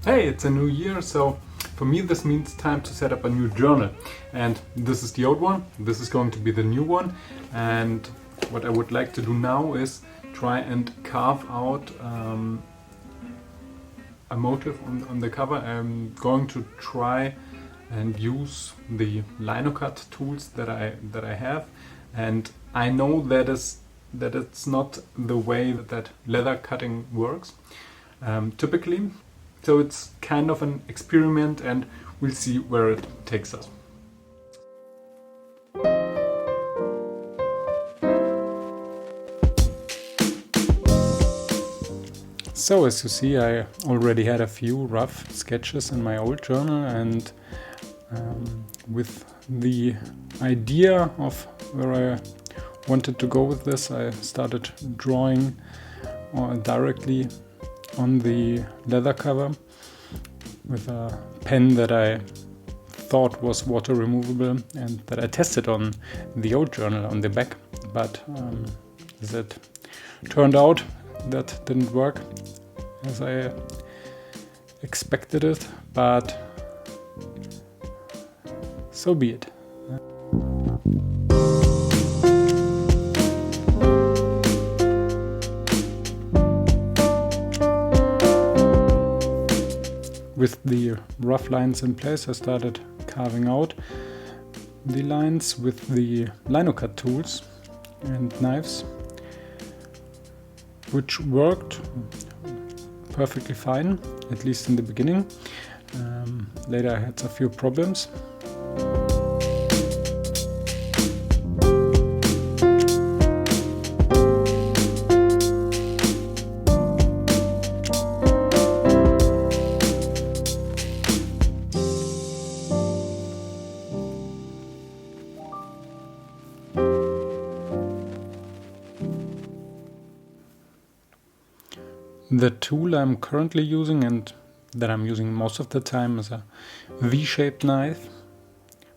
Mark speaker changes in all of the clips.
Speaker 1: Hey, it's a new year, so for me this means time to set up a new journal. And this is the old one, this is going to be the new one. And what I would like to do now is try and carve out a motif on the cover. I'm going to try and use the Linocut tools that I have. And I know that it's not the way that leather cutting works typically. So it's kind of an experiment and we'll see where it takes us. So as you see, I already had a few rough sketches in my old journal, and with the idea of where I wanted to go with this, I started drawing directly on the leather cover with a pen that I thought was water removable and that I tested on the old journal on the back, but as it turned out, that didn't work as I expected it, but so be it. With the rough lines in place, I started carving out the lines with the Linocut tools and knives, which worked perfectly fine, at least in the beginning. Later I had a few problems. The tool I'm currently using and that I'm using most of the time is a V-shaped knife,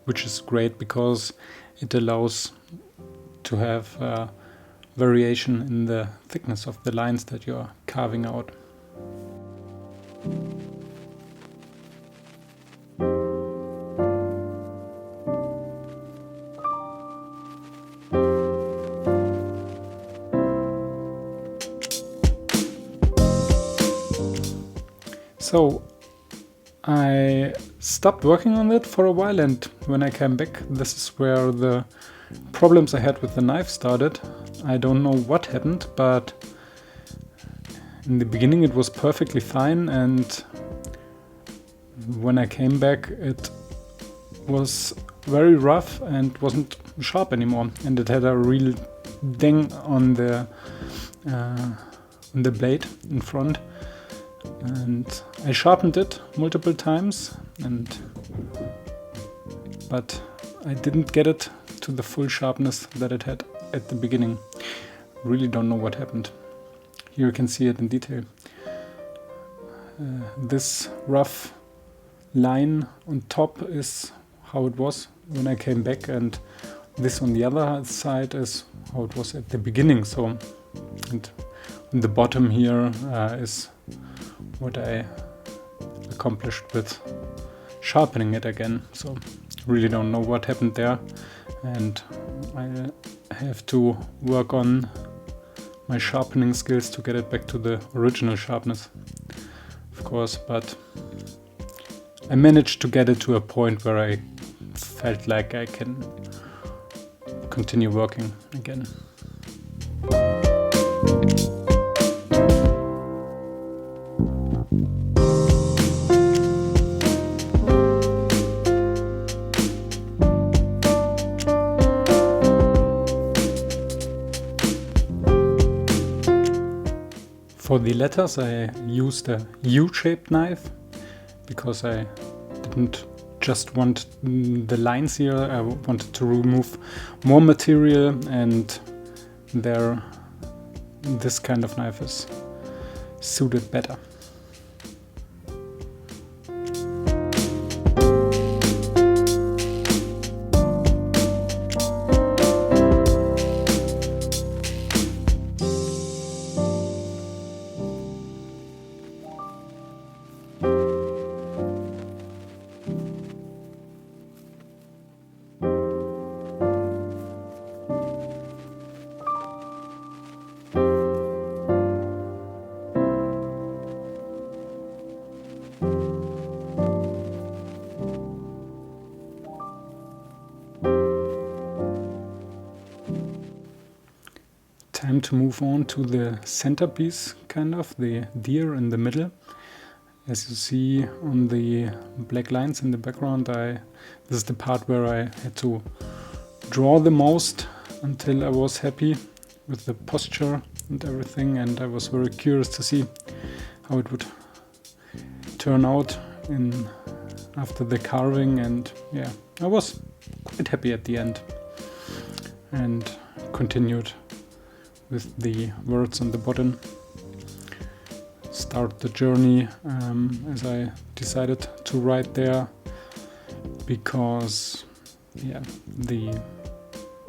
Speaker 1: which is great because it allows to have variation in the thickness of the lines that you're carving out. So I stopped working on it for a while, and when I came back, this is where the problems I had with the knife started. I don't know what happened, but in the beginning it was perfectly fine, and when I came back it was very rough and wasn't sharp anymore, and it had a real ding on the blade in front. And I sharpened it multiple times, but I didn't get it to the full sharpness that it had at the beginning. Really don't know what happened. Here you can see it in detail. This rough line on top is how it was when I came back, and this on the other side is how it was at the beginning. So, and on the bottom here is what I accomplished with sharpening it again. So really don't know what happened there, and I have to work on my sharpening skills to get it back to the original sharpness, of course, but I managed to get it to a point where I felt like I can continue working again. For the letters I used a U-shaped knife because I didn't just want the lines here, I wanted to remove more material, and there this kind of knife is suited better. to move on to the centerpiece, kind of, the deer in the middle. As you see on the black lines in the background, this is the part where I had to draw the most until I was happy with the posture and everything, and I was very curious to see how it would turn out after the carving, and yeah, I was quite happy at the end, and continued with the words on the bottom. Start the journey, as I decided to write there, because yeah,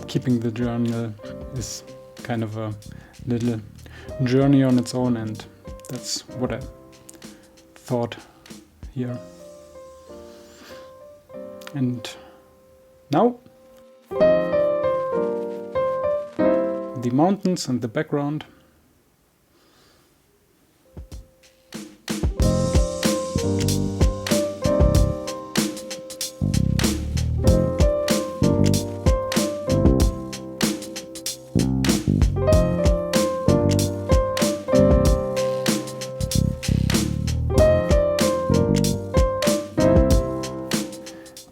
Speaker 1: keeping the journal is kind of a little journey on its own, and that's what I thought here. And now the mountains and the background.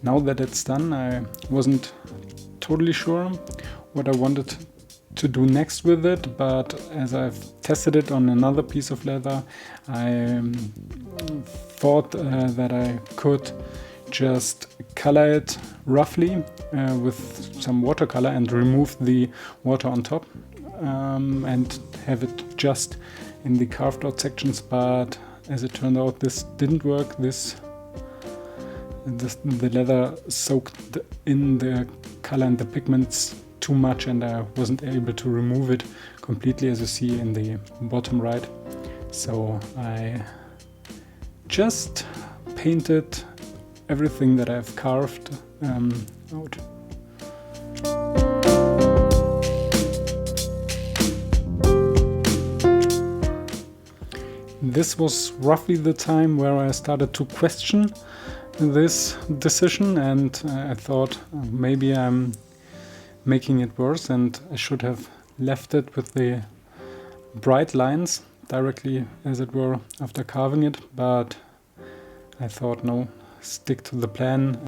Speaker 1: Now that it's done, I wasn't totally sure what I wanted to do next with it, but as I've tested it on another piece of leather, I thought that I could just color it roughly with some watercolor and remove the water on top, and have it just in the carved out sections, but as it turned out, this didn't work. The leather soaked in the color and the pigments too much, and I wasn't able to remove it completely, as you see in the bottom right. So I just painted everything that I've carved out. This was roughly the time where I started to question this decision, and I thought maybe I'm making it worse and I should have left it with the bright lines directly, as it were, after carving it, but I thought no, stick to the plan.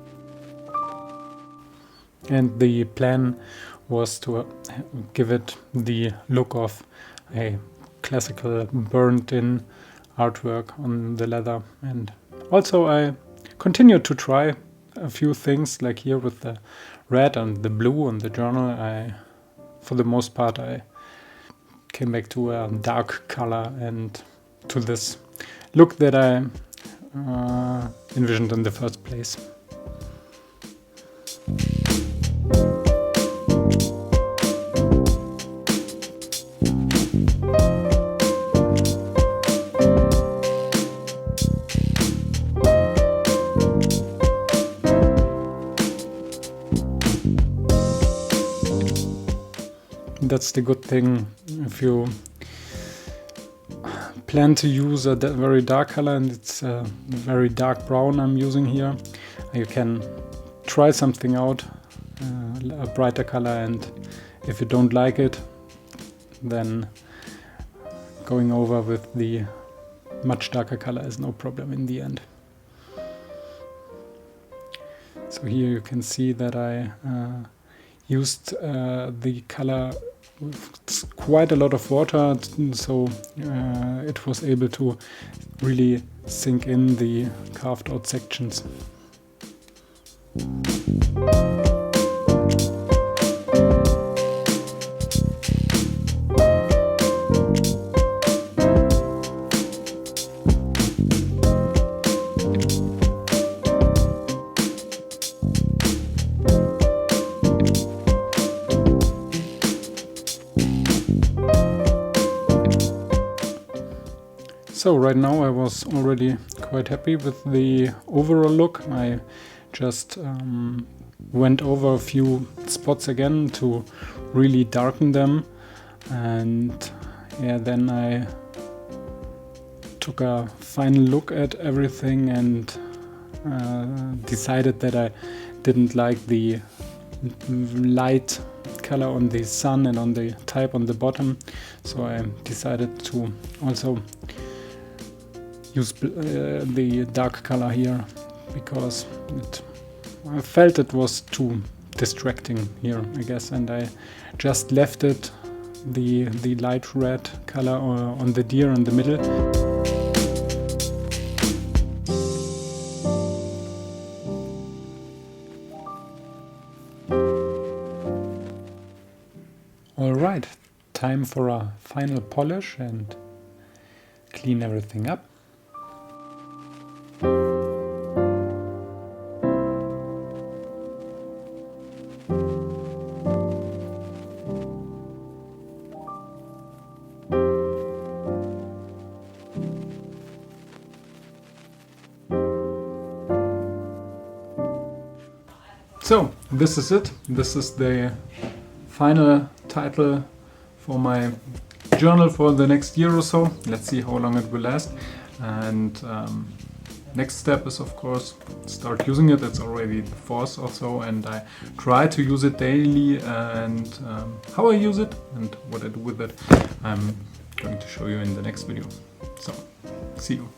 Speaker 1: And the plan was to give it the look of a classical burnt-in artwork on the leather. And also I continued to try a few things, like here with the red and the blue on the journal. For the most part, I came back to a dark color and to this look that I envisioned in the first place. That's the good thing if you plan to use a very dark color, and it's a very dark brown I'm using here. You can try something out, a brighter color, and if you don't like it, then going over with the much darker color is no problem in the end. So here you can see that I used the color with quite a lot of water, so it was able to really sink in the carved out sections. So right now I was already quite happy with the overall look. I just went over a few spots again to really darken them, and yeah, then I took a final look at everything and decided that I didn't like the light color on the sun and on the type on the bottom, so I decided to also use the dark color here, because I felt it was too distracting here, I guess, and I just left it the light red color on the deer in the middle. Alright, time for a final polish and clean everything up. So, this is it. This is the final title for my journal for the next year or so. Let's see how long it will last. And next step is, of course, start using it. It's already the 4th or so, and I try to use it daily. And how I use it and what I do with it, I'm going to show you in the next video. So, see you.